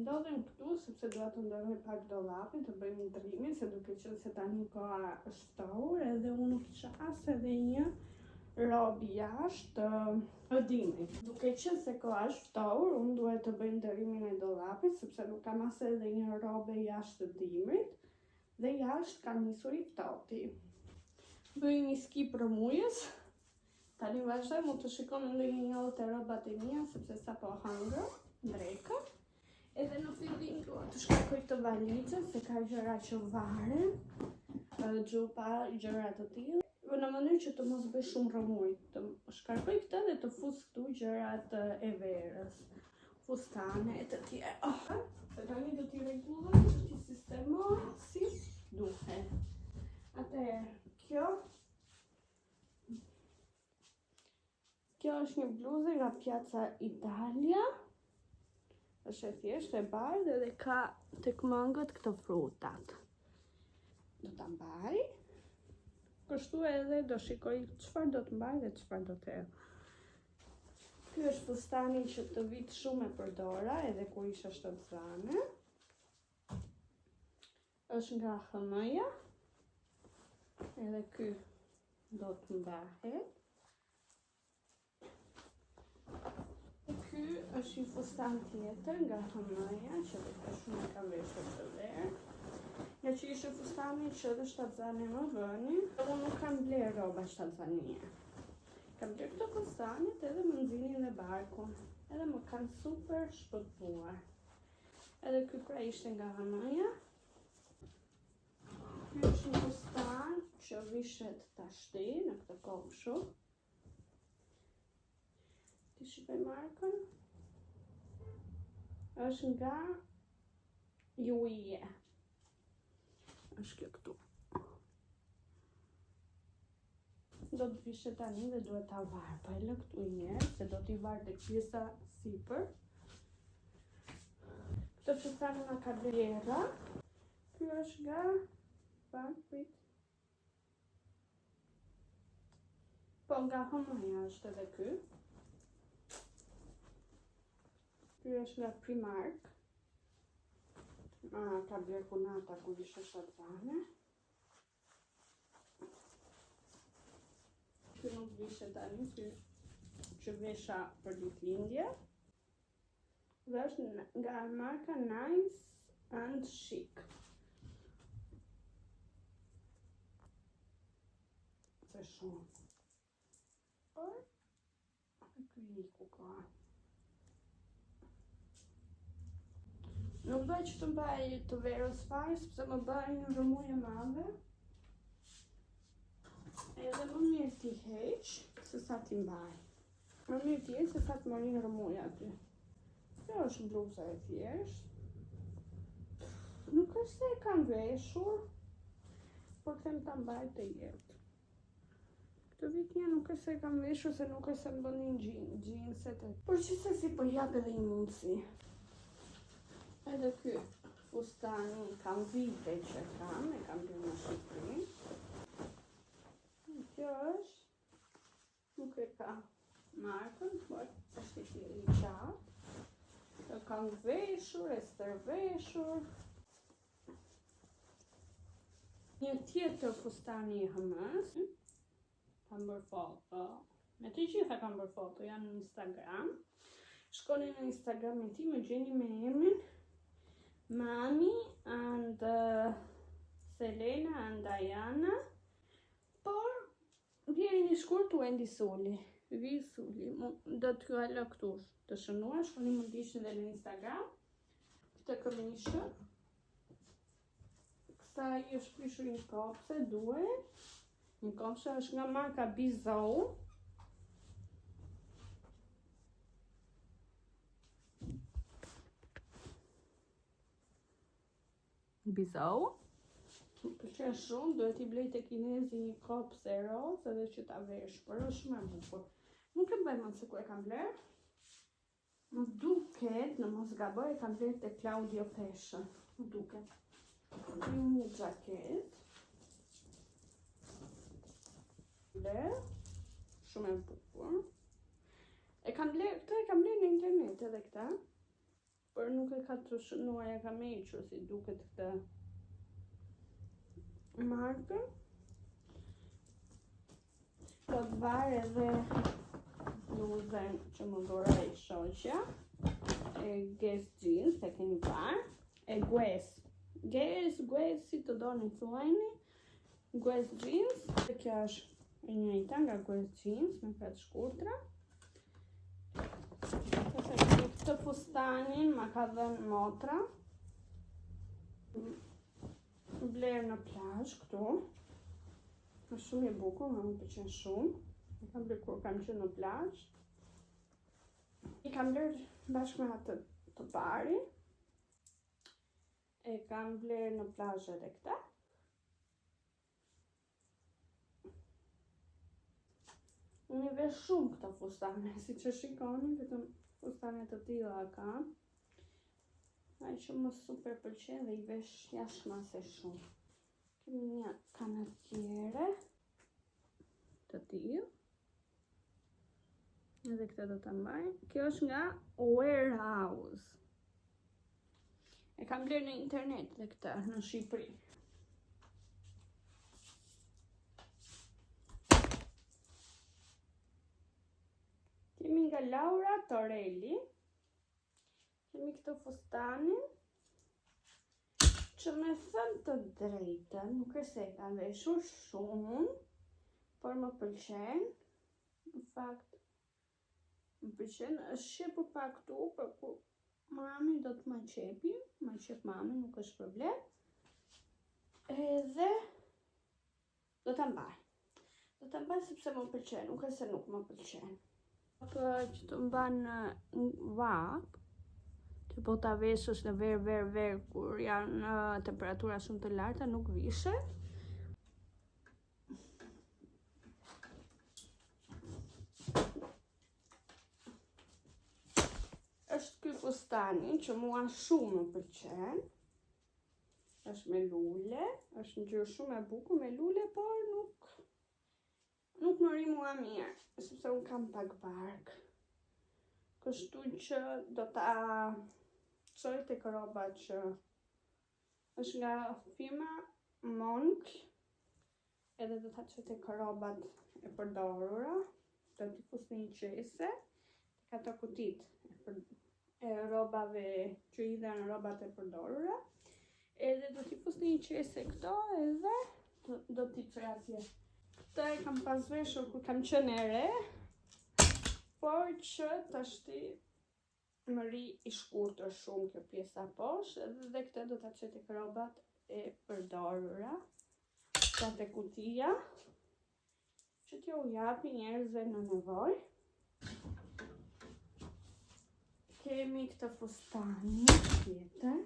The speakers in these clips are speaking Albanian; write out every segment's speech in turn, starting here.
ndodhem këtu sepse dua të ndërhoj pak dollapin, të bëjmë ndrimin, se duke qenë se tani koha është ftohur edhe unë kisha as edhe një robë jashtë dimrit. Duke qenë se koha është ftohur, unë duhet të bëj ndërimin e dollapit sepse nuk kam as edhe një robë jashtë dimrit dhe jashtë kam nisur i ftohti. Bëj një skip rëmujës. Tani vazhdoj mund të shikoni ndonjë të rrobat e mia sepse sapo hangër dreka. Edhe në fillim dua të shkarkoj këtë valizë se ka gjëra që varen, xhupa, gjëra të tilla, në mënyrë që të mos bëj shumë rëmuj. Të shkarkoj këtë dhe të fus këtu gjërat e verës, fustane e të tjera. Se tani do t'i rregulloj, do t'i sistemoj si duhet. Atëherë, Kjo është një bluzë nga Piazza Italia. Është e thjeshtë, e bardhë dhe ka tek mëngët këto frutat. Do ta mbaj. Kështu edhe do shikoj çfarë do të mbaj dhe çfarë do të hedh. Ky është fustani që të vit shumë e përdora edhe kur isha shtatzane. Është nga HM-ja. Edhe ky do të mbahet. Ky është një fustan tjetër nga HM-ja që vetë shumë kam veshur të verë. Nga që ishte fustani që edhe shtatzane më vënin, unë nuk kam bler rroba shtatzanie. Kam bler këto fustanit edhe më nxinin dhe barkun. Edhe më kanë super shpëtuar. Edhe ky pra ishte nga HM-ja. Ky është një fustan që vishet tashti në këtë kopshu. Ti shikoj markën. Është nga Juije. Është kjo këtu. Do të vishet tani dhe duhet ta varr. Po e lë këtu një herë se do t'i varr tek pjesa sipër. Këtë fustan nga Caballera. Ky është nga Banquet. Po nga HM-ja është edhe ky. Ky është nga Primark. Ka bler punata kur isha shtatzane. Ky nuk vishet tani, ky që vesha për ditëlindje. Dhe është nga marka Nice and Chic. Se shumë. Por, ky liku ka. Nuk bëj që të mbaj të verës fare, sepse më bëjnë një rëmuj e madhe. Edhe më mirë t'i heq, se sa t'i mbaj. Më mirë t'i heq, se sa të marin rëmuj aty. Kjo është bluza e thjeshtë. Nuk është se e kam veshur, por them ta mbaj të jetë. Këtë vit një nuk është se e kam veshur, se nuk është se më bënin gjinset e... Por që se si po jap edhe një mundësi. Edhe ky fustani kam vite që e kam bërë në Shqipëri. Kjo është, nuk e ka markën, por është i qatë. E kam veshur, e stërveshur. Një tjetër fustani i HM-s. Kam bërë foto. Me të gjitha kam bërë foto, janë në Instagram. Shkoni në Instagramin tim, më gjeni me emrin Mami and Selena and Diana. Por vjen një shkurt Wendy Suli. Vi Suli. Do t'ju alo këtu të shënuar, shkoni mund t'ishtë edhe në Instagram. Këtë këmishë. Kësa i është prishur një kopse, duhet. Një kopse është nga marka Bizou. Bizou. Më pëlqen shumë, duhet i blej te kinezi një kopse roz edhe që ta vesh, por është shumë e bukur. Nuk e mbaj mend se ku e kam bler. Më duket, në mos gaboj, e kam bler te Claudio Fashion. Më duket. Një xhaket. Bler. Shumë e bukur. Këtë e kam bler në internet edhe këta. Por nuk e ka të shënuar, e ka mequr si duket këtë markë. Do të varë edhe bluzën që më dhuroi shoqja e Guess Jeans, e keni parë, e Guess, si të doni thuajni, Guess Jeans. Kjo është e njëjta nga Guess Jeans me këtë shkurtra. Këtë fustanin ma ka dhënë motra, bler në plazh këtu. Është shumë i bukur, më pëlqen shumë. E kam bler kur kam qenë në plazh. I kam bler bashkë me atë të pari. E kam bler në plazh edhe këta. Unë i vesh shumë këta fustane, si që shikoni, vetëm fustane të tilla kam. Ai që më super pëlqen dhe i vesh jashtëmase shumë. Kemi një kanatiere të tillë. Edhe këtë do ta mbaj. Kjo është nga Warehouse. E kam bler në internet dhe këtë në Shqipëri. Kemi nga Laura Torelli. Kemi këtë fustanin që me thënë të drejtën, nuk e se kam veshur shumë, por më pëlqen. Në fakt, më pëlqen, është shepur pak këtu, për kur mami do të më qepi, më qep mami, nuk është problem. Edhe do ta mbaj. Do ta mbaj sepse më pëlqen, nuk e se nuk më pëlqen. Për që të mban vap, që po ta veshësh në ver kur janë temperatura shumë të larta, nuk vishet. Është ky fustani që mua shumë më pëlqen. Është me lule, është ngjyrë shumë e bukur me lule, por nuk më ri mua mirë, sepse unë kam pak bark. Kështu që do ta çoj tek rroba që është nga firma Monk, edhe do ta çoj tek rrobat e përdorura, do t'i fus në një qese, tek ato kutit e rrobave që hidhen në rrobat e përdorura, edhe do t'i fus në një qese këto edhe do t'i çoj atje. Këtë e kam pas veshur kur kam qenë e re, por që tashti më ri i shkurtër shumë kjo pjesa poshtë, dhe këtë do ta çoj tek rrobat e përdorura, ka te kutia, që t'ju japi njerëzve në nevojë. Kemi këtë fustani tjetër.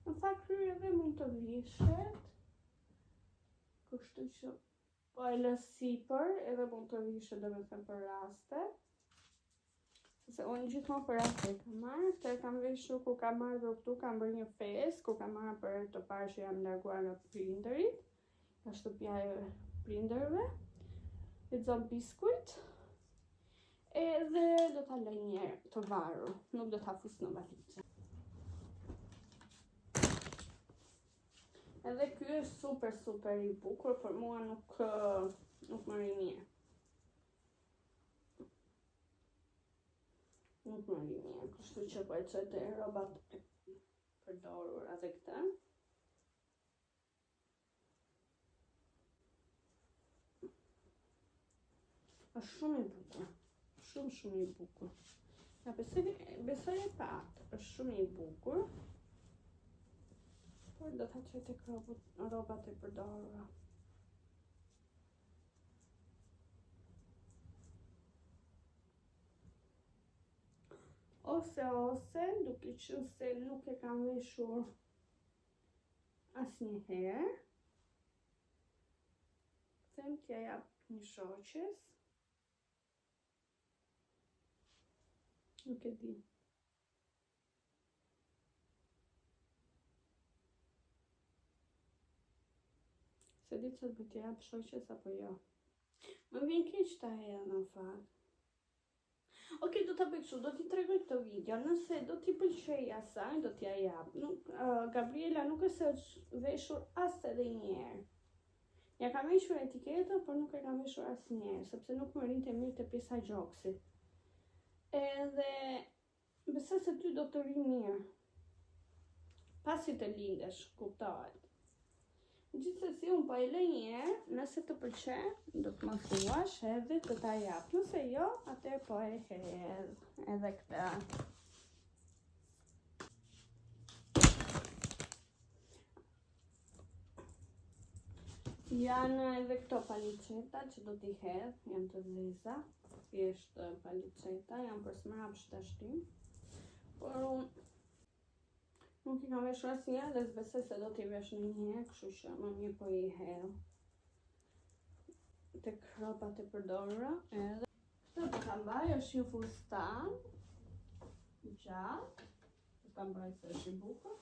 Në fakt kryeve mund të vishet, kështu që po e lë sipër edhe mund të vishet domethënë për raste. Se unë gjithmonë për raste kam marrë, këtë e kam veshur kur kam ardhur këtu, kam bërë një festë, kur kam marrë për herë të parë që jam larguar nga prindërit, nga shtëpia e prindërve, lexon biskujt, edhe do ta lej një herë të varur, nuk do ta fus në valizë. Edhe ky është super i bukur, për mua nuk më ri mirë. Nuk më ri mirë, kështu që po e çoj te rrobat e përdorura dhe këtë. Është shumë i bukur, shumë i bukur. Ja, besoj e pat, është shumë i bukur. Por do ta çoj tek rrobat e përdorura. Ose, duke qenë se nuk e kam veshur asnjëherë, them t'ja jap një shoqes. Nuk e di. Se di që të t'ja jap shoqes apo jo. Më vjen keq ta hedh në fakt. të bëj kështu, do t'i tregoj këtë video, nëse do t'i pëlqej asaj, do t'ja jap. Gabriela nuk është se është veshur as edhe njerë. Ja kam veshur etiketën, por nuk e kam veshur as njerë, sepse nuk më rinte mirë të pjesa gjoksit. Edhe besoj se ty do të ri mirë. Pasi të lindesh, kuptohet. Gjithsesi, unë po e lë një herë, nëse të pëlqen, do të më thuash edhe të ta jap. Nëse jo, atëherë po e hedh edhe këtë. Janë edhe këto paliceta që do t'i hedh, janë të dheza. Thjesht paliceta, janë për smrapsh tashti. Por unë nuk i kam veshur asnjëherë dhe besoj se do t'i vesh në një herë, kështu që më mirë po i hedh tek rrobat e përdorura. Edhe këtë do ta mbaj, është një fustan gjatë, do ta mbaj se është i bukur.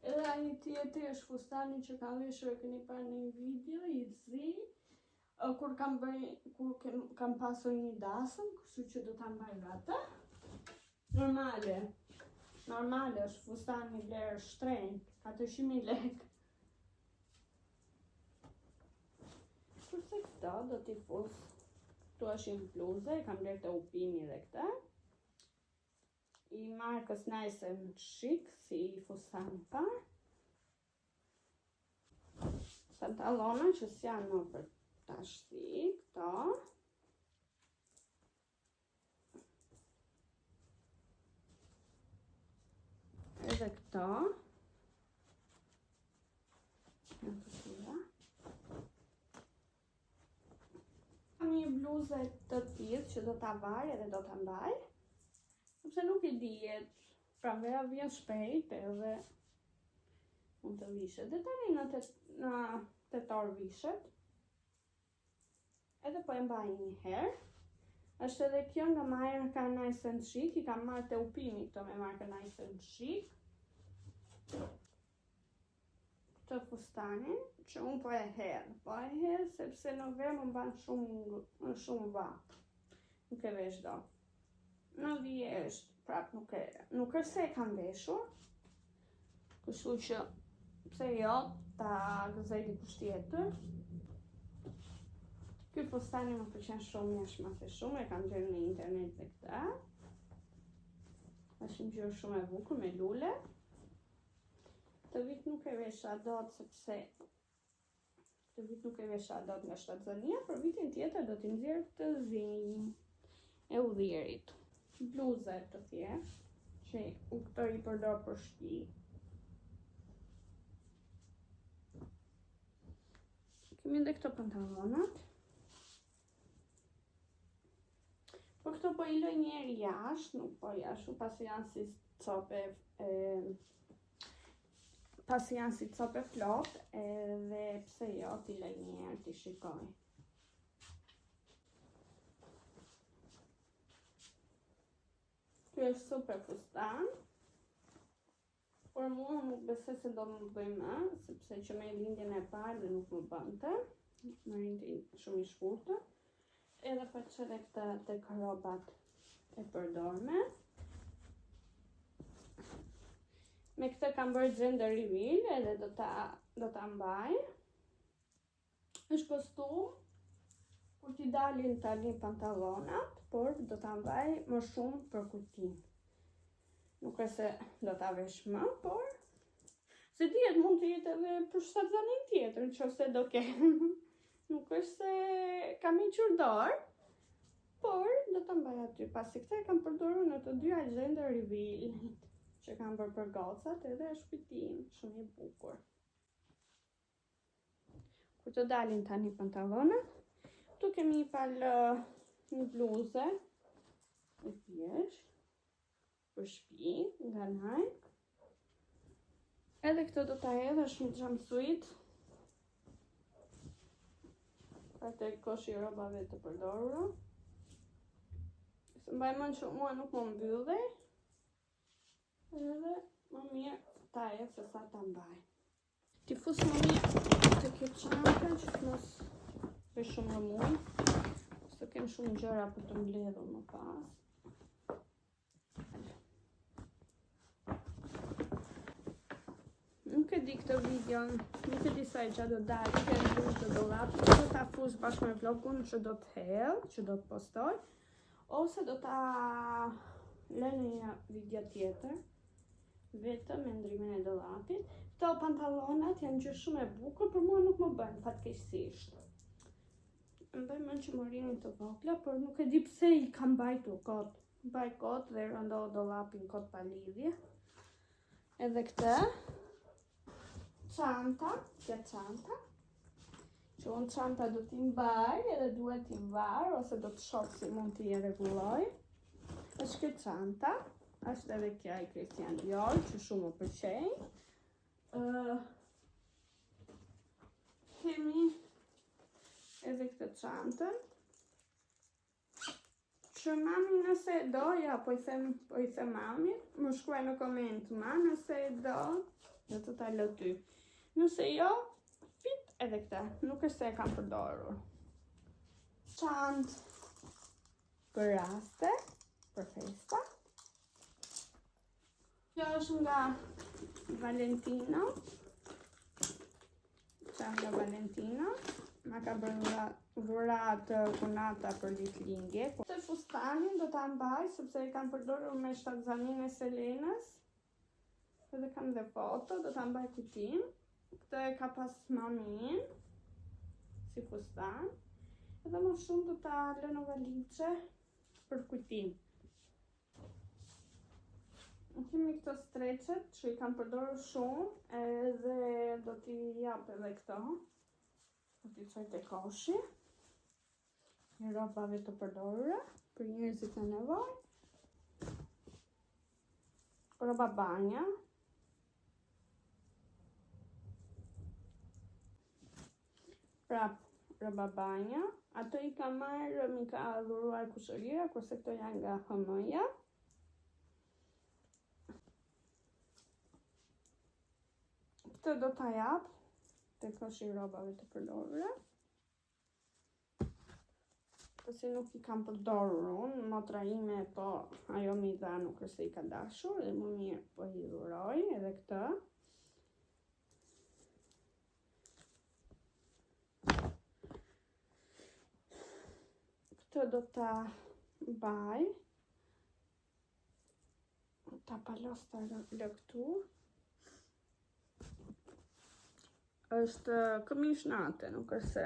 Edhe ai tjetri është fustani që kam veshur, e keni parë në një video, i zi, kur kam pasur një dasëm, kështu që do ta mbaj atë. Normale është fustani vlerë shtrenjtë, 400.000 lekë. Kurse këto do t'i fus, këtu është një bluze, kam blerë të Upimi dhe këta. I markës Nice and Chic, si fustani parë. Pantallona që s'janë më për tashti, këto. Edhe këto. Kam një bluze të tillë që do ta vaj edhe do ta mbaj. Sepse nuk i dihet, pra vera vjen shpejt edhe mund të vishet. Dhe tani në tetor vishet. Edhe po e mbaj një herë. Është edhe kjo nga marka Nice and Chic, i kam marrë te Upimi këto me marka Nice and Chic. Këtë fustanin që unë po e hedh sepse në verë më mban shumë vap. Nuk e vesh do. Në vjesht, prap nuk është se e kam veshur. Kështu që pse jo ta gëzoj dikush tjetër. Ky fustani më pëlqen shumë, jashtë më the shumë, e kam gjetur në internet dhe këta. Është një ngjyrë shumë e bukur me lule. Këtë vit nuk e vesha dot sepse nga shtatzënia, për vitin tjetër do t'i nxjerr këtë zinj e udhjerit. Bluze të thjeshtë, që këto i përdor për shtëpi. Kemi edhe këto pantallonat. Por këto po i lë një herë jashtë, nuk po jashtu, pasi janë si cope flot, edhe pse jo t'i lë një herë t'i shikoj. Ky është super fustan. Por mua nuk besoj se do më bëj më, sepse që me lindjen e parë dhe nuk më bënte. Më rinte shumë i shkurtër. Edhe për çedhe këta tek rrobat e përdorme. Me këtë kam bërë gender reveal, edhe do ta mbaj. Është kostum kur t'i dalin tani pantallonat, por do ta mbaj më shumë për kujtim. Nuk është se do ta vesh më, por se dihet mund të jetë edhe për shtatzanin tjetër, nëse do kem. Nuk është se kam hequr dorë, por do ta mbaj aty. Pasi këtë e kam përdorur në të dyja gender reveal që kam bërë për gocat, edhe është kujtim shumë i bukur. Kur të dalin tani pantallonat, tu kemi një bluze e thjeshtë për shtëpi nga Nike. Edhe këtë do ta hedh, është një jumpsuit. Atë koshi i rrobave të përdorura. Se mbaj mend që mua nuk më mbyllej. Edhe më mirë ta hedh se sa ta mbaj. Ti fus më mirë të kjo çantë që të mos bëj shumë rëmuj. Se kem shumë gjëra për të mbledhur më pas. di këtë videon, nuk e di sa e gjatë do dalë, ke në bush të dollapit, do ta fush bashkë me vlogun që do të hedh, që do të postoj, ose do ta lë në një video tjetër, vetëm me ndrimin e dollapit. Këto pantallonat janë gjë shumë e bukur, për mua nuk më bëjnë fatkeqësisht. Më bëjnë më që morinin të vogla, por nuk e di pse i kam bajtur kot. Mbaj kot dhe rëndoh dollapin kot pa lidhje. Edhe këtë çanta, kjo çanta, që unë çanta do t'i mbaj edhe duhet t'i var, ose do të shoh si mund t'i rregulloj. Është kjo çanta, është edhe kjo e Christian Dior, që shumë më pëlqej. Kemi edhe këtë çantën, që mami nëse do, ja, po i them mami, më shkruaj në koment ma, nëse do të ta lë ty. Nëse jo, fit edhe këta, nuk është se e kam përdorur. Çantë për raste, për festa. Kjo është nga Valentino. Nga Valentino. Ma ka bërë dhuratë kunata për ditëlindje. Këtë fustanin do ta mbaj, sepse e kam përdorur me shtatzanin e Selenës. Edhe kam dhe foto, do ta mbaj kutin. Këtë e ka pas mamin, si fustan. Edhe më shumë do ta lë në valizhe për kutin. Kemi këto streqet që i kam përdorur shumë, edhe do t'i jap edhe këto. Do t'i çoj te koshi. Një robave të përdorura për njerëzit në nevojë. Roba banja. Prap, roba banja. Ato i kam marrë, mi ka dhuruar kushëria, kurse këto janë nga HM-ja. Këtë do ta jap te koshi robave të përdorura. Pasi nuk i kam përdorur unë, motra ime, po ajo mi dha, nuk është se i ka dashur, dhe më mirë po i dhuroj edhe këtë. Këtë do ta baj, ta palos ta lë këtu. Është këmish nate, nuk është se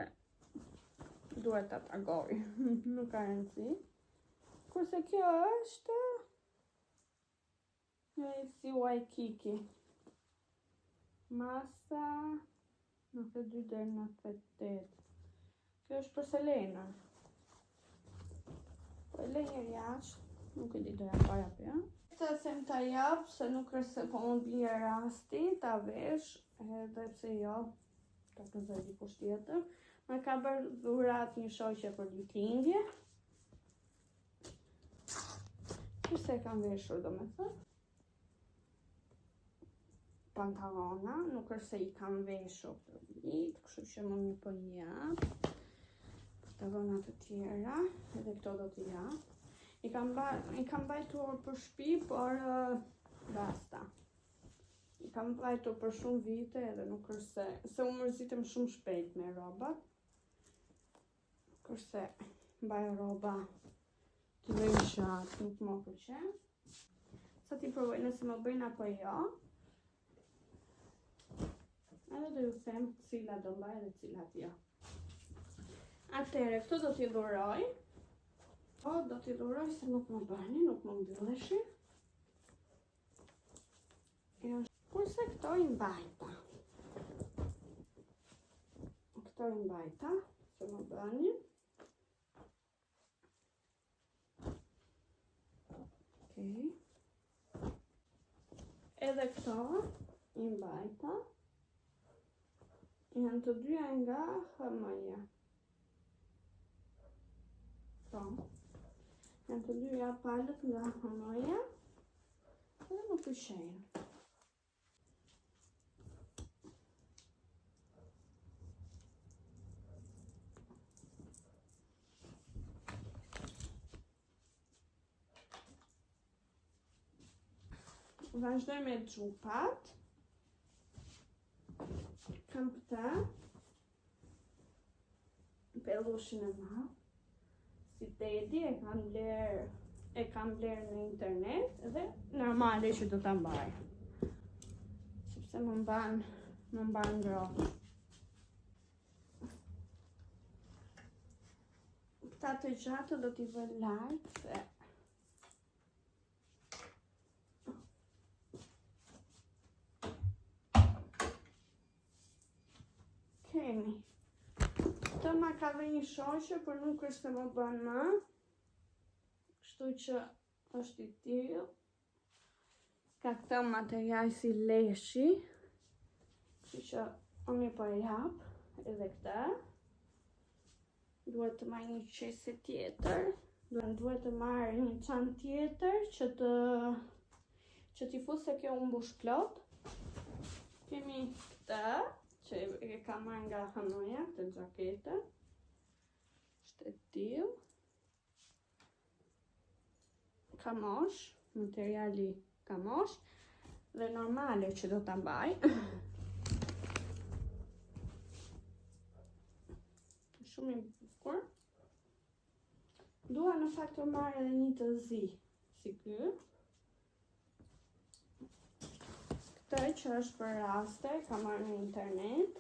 duhet ta pagoj, nuk ka rëndësi. Kurse kjo është si Waikiki. Masa 92 deri në 98. Kjo është për Selenën. Po e lej njëri jashtë, nuk e di do ja paja për ja. Këtë them ta jap, se nuk është se po më bie rasti, ta vesh, edhe pse jo, ta gëzoj dikush tjetër. Më ka bërë dhurat një shoqe për ditëlindje. Kurse e kam veshur, domethënë. Pantallona, nuk është se i kam veshur për ditë, kështu që më mirë po i jap. Pantallona të tjera, edhe këto do t'i jap. I kam bajtur për shtëpi, por basta. I kam bajtur për shumë vite edhe nuk është se u mërzitem shumë shpejt me robat. Kurse mbaj roba të veçat, nuk më pëlqen. Sa ti provoj nëse më bëjnë apo jo. Edhe do ju them cilat do mbaj dhe cilat jo. Atëre, këto do t'i dhuroj. Po, do t'i dhuroj se nuk më bëni, nuk më mbylleshin. Kurse këto i mbajta. Këto i mbajta, se më bëni. Okej. Edhe këto i mbajta. Janë të dyja nga HM-ja. Po. Janë të dyja palët nga HM-ja. Edhe më pëlqejnë. Vazhdoj me xhupat. kam këta pellushin e madh. Si Teddy e kam bler në internet dhe normale që do ta mbaj. Sepse më mban ngrohtë. Këta të gjatë do t'i vë lart se kemi. Këtë ma ka dhe një shoqe, por nuk është se më bën më. Kështu që është i tillë. Ka këtë material si leshi. Kështu që unë po e jap edhe këtë. Duhet të marr një qese tjetër. Duhet të marr një çantë tjetër që t'i fus se kjo u mbush plot. Kemi këtë që e kam marrë nga Hanoja, këtë xhaketën. Është e tillë. Kamosh, materiali kamosh dhe normale që do ta mbaj. Shumë i bukur. Dua në fakt të marr edhe një të zi, si ky. Këtë që është për raste, kam marrë në internet.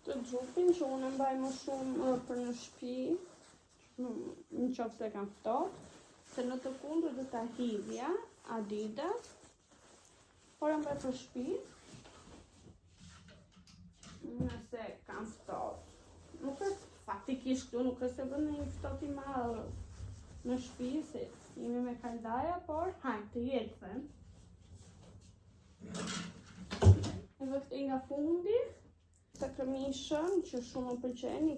Të xhupin që unë mbaj më shumë për në shtëpi, në qoftë se kam ftohtë, se në të kundër do ta hidhja Adidas, por e mbaj për shtëpi, nëse kam ftohtë. Nuk është faktikisht këtu, nuk është se bën një ftohtë i madh në shtëpi, se jemi me kaldaja, por hajde të jetë, them. Edhe këtë nga fundi, të këmishën që shumë më pëlqen, e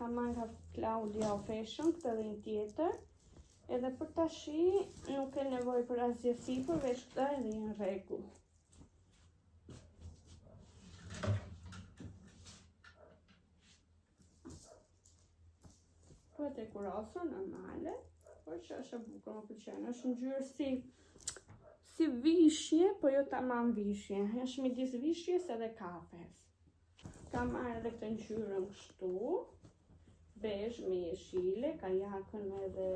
kam marrë nga Claudia Fashion, këtë dhe një tjetër. Edhe për tashi nuk e nevojë për asgjë sipër, veç këtë edhe në rregull. Duhet e kurosur normale, por që është e bukur, më pëlqen. Është ngjyrë si vishje, po jo tamam vishje. Është midis vishjes edhe kafes. Kam marrë edhe këtë ngjyrën kështu, bezh me jeshile, ka jakën edhe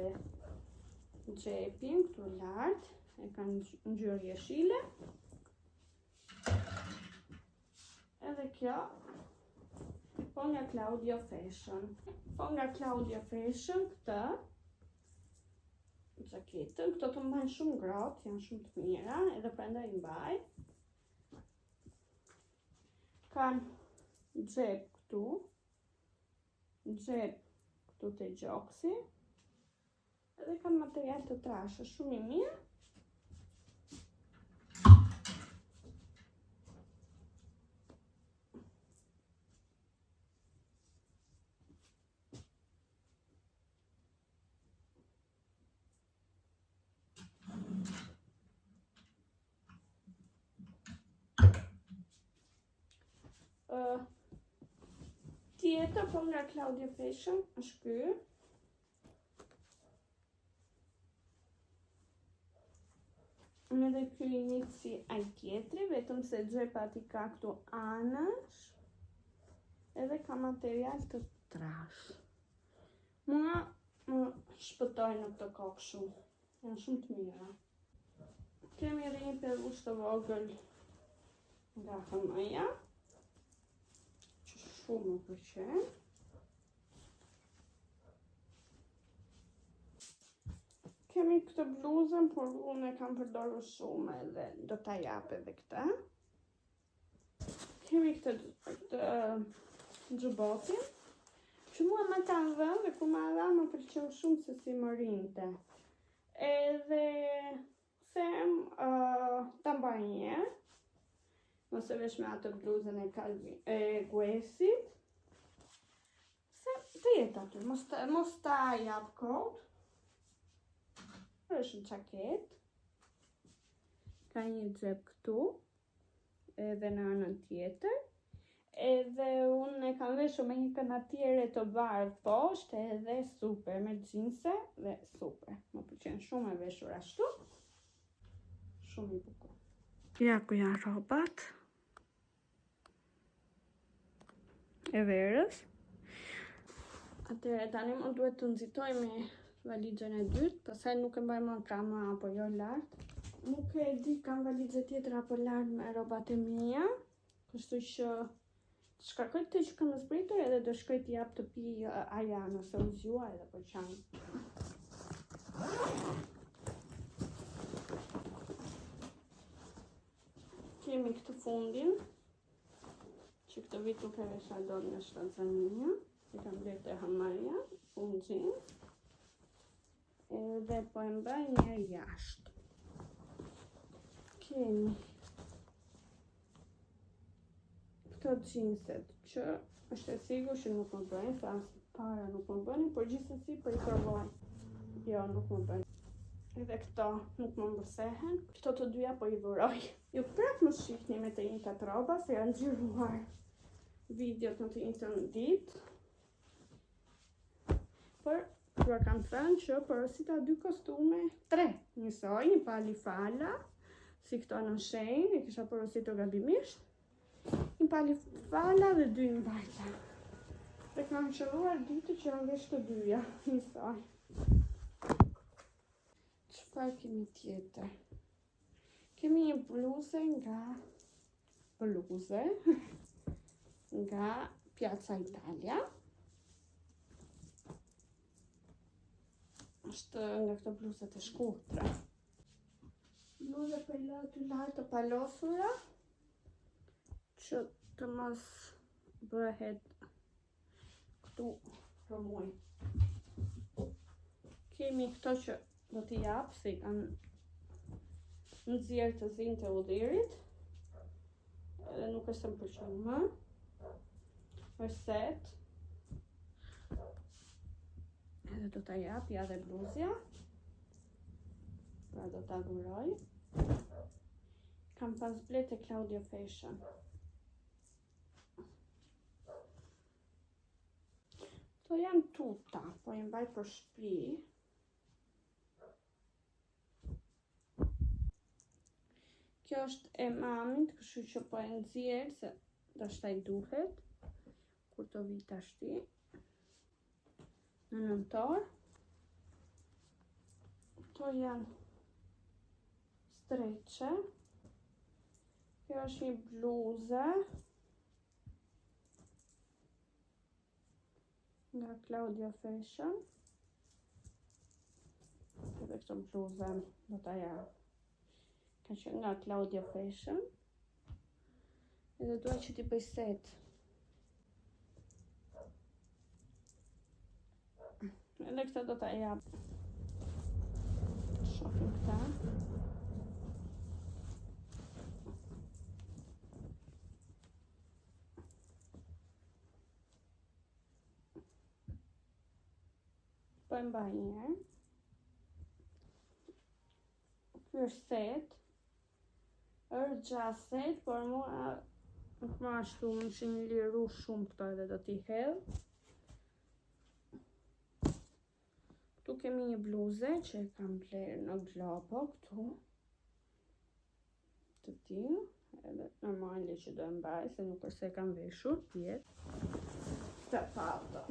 xhepin këtu lart, e ka ngjyrë jeshile. Edhe kjo po nga Claudia Fashion. Po nga Claudia Fashion këtë xhaketën, këto të mbajnë shumë ngrohtë, janë shumë të mira, edhe prandaj i mbaj. Kanë xhep këtu, xhep këtu te gjoksi, edhe kanë material të trashë, shumë i mirë. Tjetër po nga Claudia Fashion është ky. Edhe ky i njëjtë si ai tjetri, vetëm se xhepat i ka këtu anash. Edhe ka material të trashë. Mua më shpëtojnë në të kokë shumë. Janë shumë të mira. Kemi edhe një pellush të vogël nga Hanoja, që shumë më pëlqen. Kemi këtë bluzën, por unë e kam përdorur shumë edhe do ta jap edhe këtë. Kemi këtë xhubotin, që mua më kanë dhënë dhe kur më dha më pëlqeu shumë se si më rinte. Edhe them ta mbaj një herë, ose vesh me atë bluzën e Guesit, se të jetë aty, mos ta jap kot. Është një çaket, ka një xhep këtu, edhe në anën tjetër, Edhe unë e kam veshur me një kanatiere të bardhë poshtë edhe super, me xhinse dhe super. Më pëlqen shumë e veshur ashtu. Shumë i bukur. Ja ku janë rrobat e verës. Atëherë tani më duhet të nxitoj me valixhen e dytë, pastaj nuk e mbaj më kamera apo jo lart. Nuk e di kam valizhe tjetër apo lart me rrobat e mia, kështu që shkarkoj të që kam zbritur edhe do shkoj t'i jap të pi aja nëse u zgjua edhe për çajin. Kemi këtë fundin, që këtë vit nuk e vesha dot nga shtanzania, e kam blerë te Hamaja, fundin, edhe po e mbaj një jashtë. Kemi këto xhinset që është e sigurt që nuk më bëjnë, se as para nuk më bënin, por gjithsesi po i provoj. Jo, nuk më bëjnë. Edhe këto nuk më mbësehen, këto të dyja po i dhuroj. Ju prap më shihni me të njëjtat rroba, se janë xhiruar videot në të njëjtën ditë. Por ju kam thënë që porosita 2 kostume, 3 njësoj, një pali fala, si këto në shenjë, e kisha porositur gabimisht. Një pali fala dhe 2 mbajta. Dhe kam qëlluar ditë që janë vesh të dyja, njësoj. Çfarë kemi tjetër? Kemi një bluze nga Piazza Italia. Është nga këto bluzet e shkurtra. Bluze për aty lart të palosura, që të mos bëhet këtu për muj. Kemi këto që do t'i jap, se i kanë nxjerrë të zinë të udhirit, edhe nuk është më pëlqen më. Është set. Edhe do t'a jap, ja dhe bluzja. Pra do t'a dhuroj. Kam pas bler te Claudia Fashion. Këto janë tuta, po i mbaj për shtëpi. Kjo është e mamit, kështu që po e nxjerr se dashka i duhet kur të vi tashti në nëntor. Këto janë streqe. Kjo është një bluze nga Claudia Fashion. Edhe këto bluze do t'a jap. Ka qenë nga Claudia Fashion. Edhe dua që t'i bëj set. Edhe këta do t'a jap. Shohim këta. Po e mbaj një herë. Ky është set. Është gjaset, por mua nuk më ashtu, më që një liru shumë këto edhe do t'i hedh. Këtu kemi një bluze që e kam bler në Globo, këtu. Të tillë, edhe normale që do e mbaj, se nuk është se e kam veshur, tjetë. Këtë palto,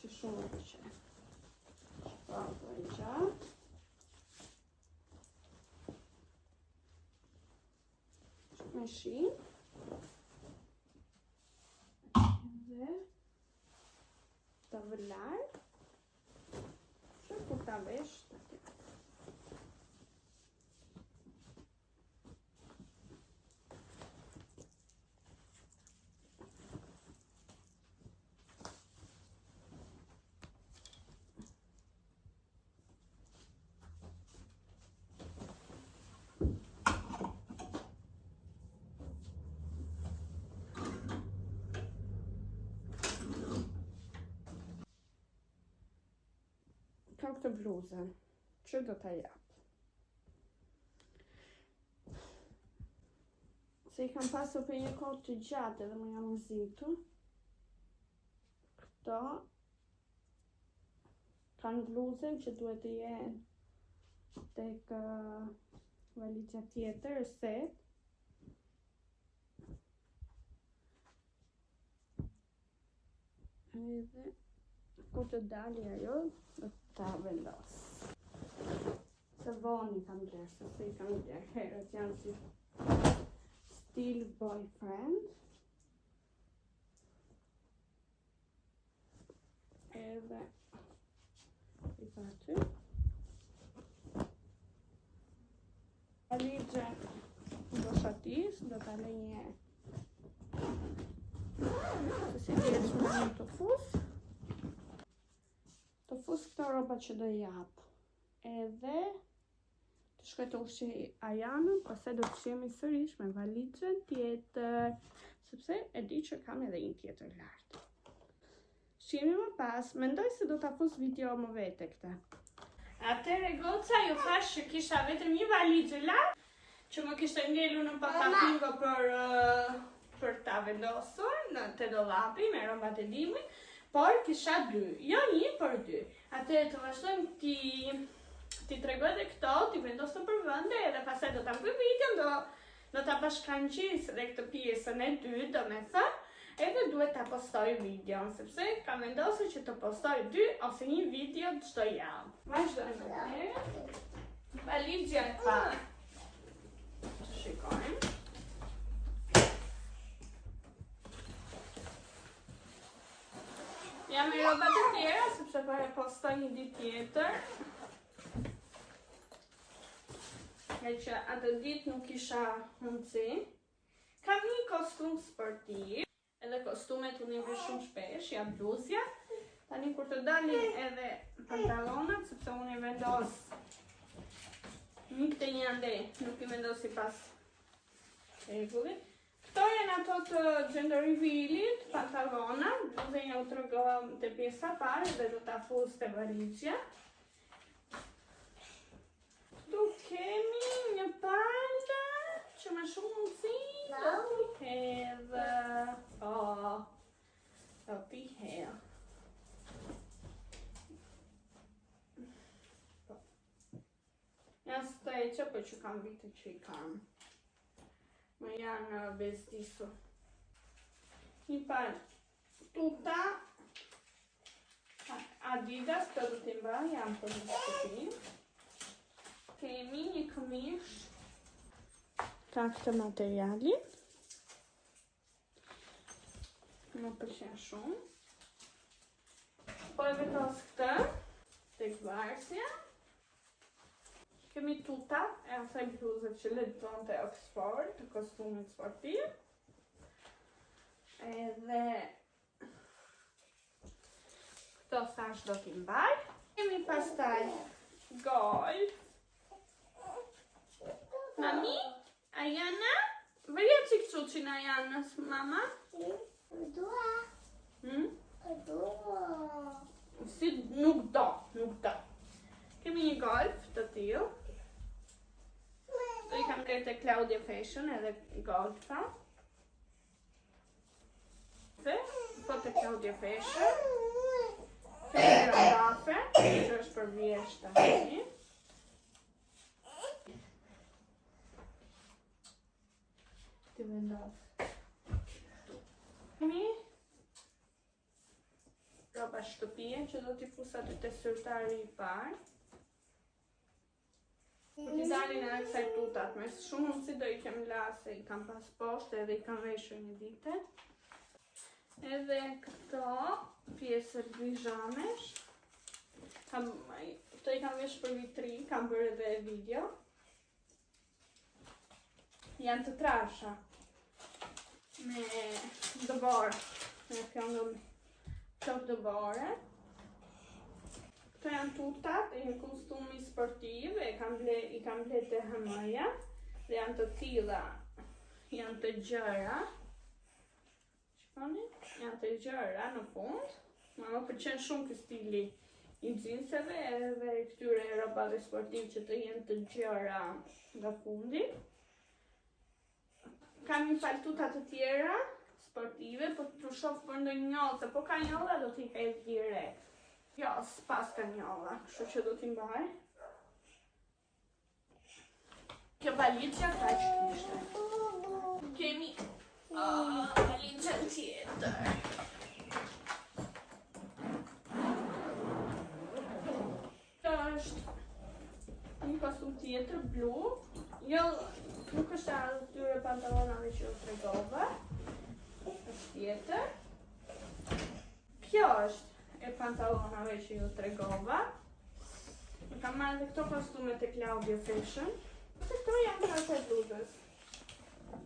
që shumë më pëlqen. Palto e gjatë. Me shi dhe të vëllaj që kur të vesh të tjera. Kam këtë bluzën që do t'a jap. Se I kam pasur për një kohë të gjatë edhe më jam mërzitur. Këto kanë bluzën që duhet të jenë tek valixha tjetër, set. Edhe kur të dali ajo, do ta vendos. Se voni kam blerë, se I kam blerë herët, janë si stil boyfriend. Edhe I pa aty. Valixhe do shatis, do ta lej një herë. Se si vjetë me një të fus. Të fus këto roba që do jap. Edhe të shkoj të ushqej Ajanën, pastaj do të shihemi sërish me valixhen tjetër, sepse e di që kam edhe një tjetër lart. Shihemi më pas, mendoj se do ta fus video më vete këtë. Atëre goca ju thash që kisha vetëm një valixhe lart, që më kishte ngelur në papakingo për ta vendosur në te dollapi me robat e dimrit, por kisha 2, jo 1, por 2. Atëherë të vazhdojmë ti tregoj dhe këto, ti vendosë për vende, edhe pastaj do ta bëj video, do ta bashkangjiz edhe këtë pjesën e 2, domethënë, edhe duhet ta postoj videon, sepse kam vendosur që të postoj 2 ose 1 video çdo javë. Vazhdojmë atëherë. Valixha e parë. Të shikojmë. Jam me robat e tjera, sepse po e postoj një ditë tjetër. E që atë ditë nuk isha mundësi. Kam një kostum sportiv, edhe kostumet unë I vesh shumë shpesh, ja bluzja. Tani kur të dalin edhe pantalonat, sepse unë I vendos një këtë një ande, nuk I vendos sipas rregullit. Këto janë ato të gender reveal-it, pantalona, bluzën ja u tregova te pjesa e parë dhe do ta fus te valixha. Tu kemi një palë që më shumë mundësi do t'i hedhë. Do t'i hedhë. Janë streqe, për që kam vite që I kam. Më janë bezdisur. Një palë tuta Adidas, të do t'i mbaj, janë për një shtëpi. Kemi një këmish ka këtë materialin. Më pëlqen shumë. Po e vendos këtë tek varsja. Kemi tuta e asaj bluzët që lexon te Oxford, të kostumit sportiv. Edhe këto thash do t'i mbaj. Kemi pastaj golf. Mami, Ajana, vërja qik quqin Ajanës, mama? Dua. Si nuk do. Kemi një golf të tillë. I kam blerë te Claudia Fashion edhe golfa. Po te Claudia Fashion. Kemi radafe, që është për vjeshta. Ti vendos. Kemi roba shtëpie që do t'i fus aty te syrtari I parë. Kur t'i dalin edhe kësaj tutat, me shumë mundësi do I kem lase, I kam pas poshtë edhe I kam veshur një dite. Edhe këto pjesët bijamesh. Këto I kam vesh për vitri, kam bërë edhe video. Janë të trasha. Me dëborë, me fjondëm qok dëbore. Këto janë tutat e një kostumi sportiv, I kam ble te H&M-ja, dhe janë të tilla, janë të gjëra. Shikoni? Janë të gjëra në fund. Më pëlqen shumë ky stili I xhinseve edhe këtyre robave sportiv që të jenë të gjëra nga fundi. Kam një paltuta të tjera sportive, po të shoh për ndonjë se po ka njolla do t'i hedh direkt. Jo, s'pas ka njolla, kështu që do t'i mbaj. Kjo valizja kaq kishte. Kemi valizën tjetër. Kjo është një kostum tjetër blu. Jo, nuk është atyre pantalonave që u tregova. Është tjetër. Kjo është e pantalonave që ju tregova. Më kam marrë dhe këto kostume të Claudia Fashion. Se këto janë të atë bluzës.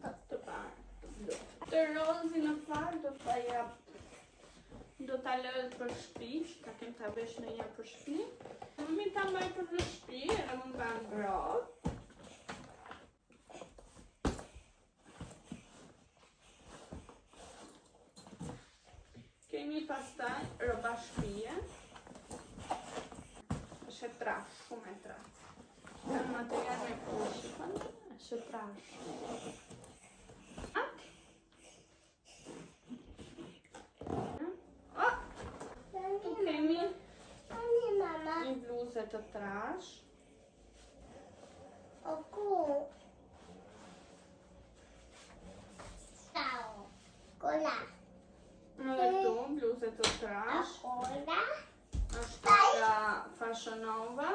Të parë, të blu. Të rozi në fakt do ta lë për shtëpi, ta kem ta vesh në një për shtëpi. Mi ta mbaj për në shtëpi, edhe më mban ngrohtë. Kemi pastaj roba shtëpie. Është e trashë, shumë e trashë. Në material me kushifën, është e trashë. Tu kemi një bluzë të trashë. Edhe këtu, bluzë të trashë. Është nga Fashion Nova.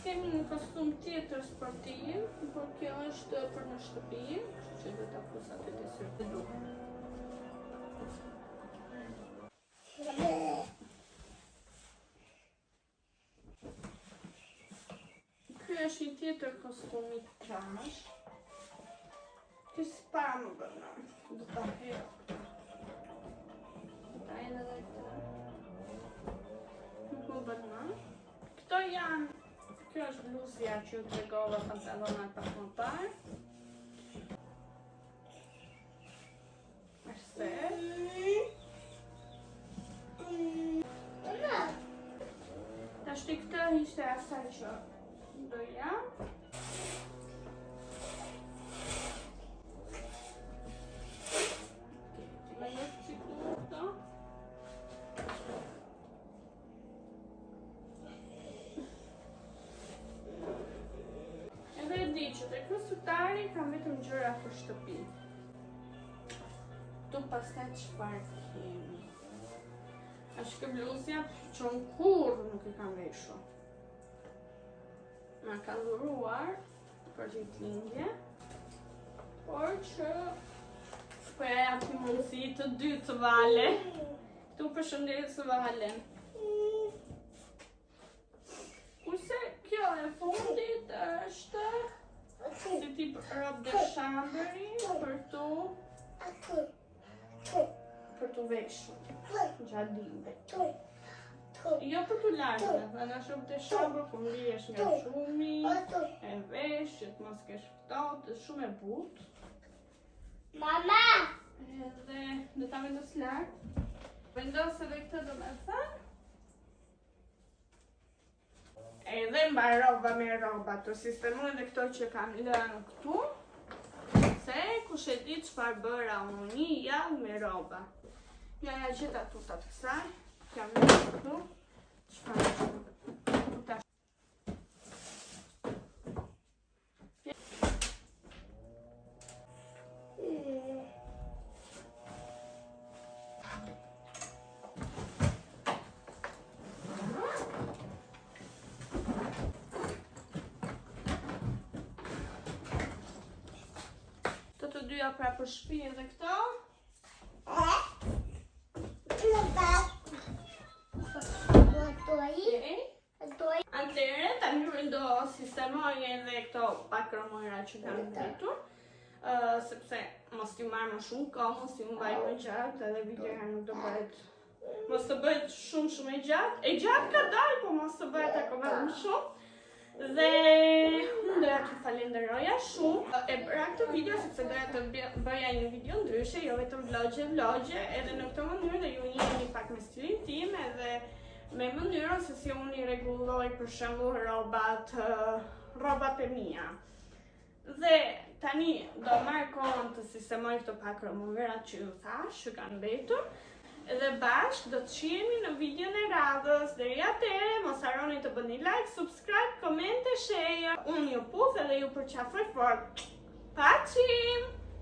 Kemi një kostum tjetër sportiv, por kjo është për në shtëpi, kështu që do ta pus aty te sirku. Ky është një tjetër kostum i trash. Ky s'pa më bëna, do ta hedh. Do ta hedh edhe këtë. Nuk më bëna. Këto janë. Kjo është bluzja që ju tregova pantalonat pak më parë. Ashtë. Tashti këtë ishte asaj që doja. Që të kësutari kam vetëm gjëra për shtëpi. Tu pastaj çfarë kemi? Është kjo bluzja që unë kur nuk e kam veshur. Ma ka dhuruar për ditëlindje, por që po ja jap një mundësi të dytë Vale. Tu përshëndes Valen. Kurse kjo e fundit është si tip robe de chambri për tu veshur gjatë dimrit. Jo për tu largë, dhe në shumë të chambri ku mbijesh nga shumi, e vesh, që të mos kesh ftohtë, shumë e butë. Mama! Edhe do ta vendos lart. Vendos edhe këtë do me thënë. Edhe mbarova me roba, të sistemoj dhe këto që kam lënë këtu, se kush e di çfarë bëra unë një javë me roba. Ja gjeta tutat kësaj, kam lënë këtu, çfarë tuta. Dyja pra për shtëpi edhe këto. Atëherë tani do sistemoj edhe këto pakromojra që kam gjetur, sepse mos t'i marr më shumë kohë, mos t'i mbaj më gjatë, edhe videoja nuk do bëhet, mos të bëhet shumë e gjatë. E gjatë ka dalë, po mos të bëhet akoma më shumë. Dhe unë doja t'ju falenderoja shumë. E bëra këtë video sepse doja të bëja një video ndryshe, jo vetëm vlogje, edhe në këtë mënyrë dhe ju njihni pak me stilin tim edhe me mënyrën se si unë i rregulloj për shembull rrobat e mia. Dhe tani do marr kohën të sistemoj këto pak romovera që ju thash, që kanë mbetur. Dhe bashkë do të shihemi në videon e radhës. Deri atëherë mos harroni të bëni like, subscribe, komente, share. Unë ju puf edhe ju përqafoj fort. Paçim!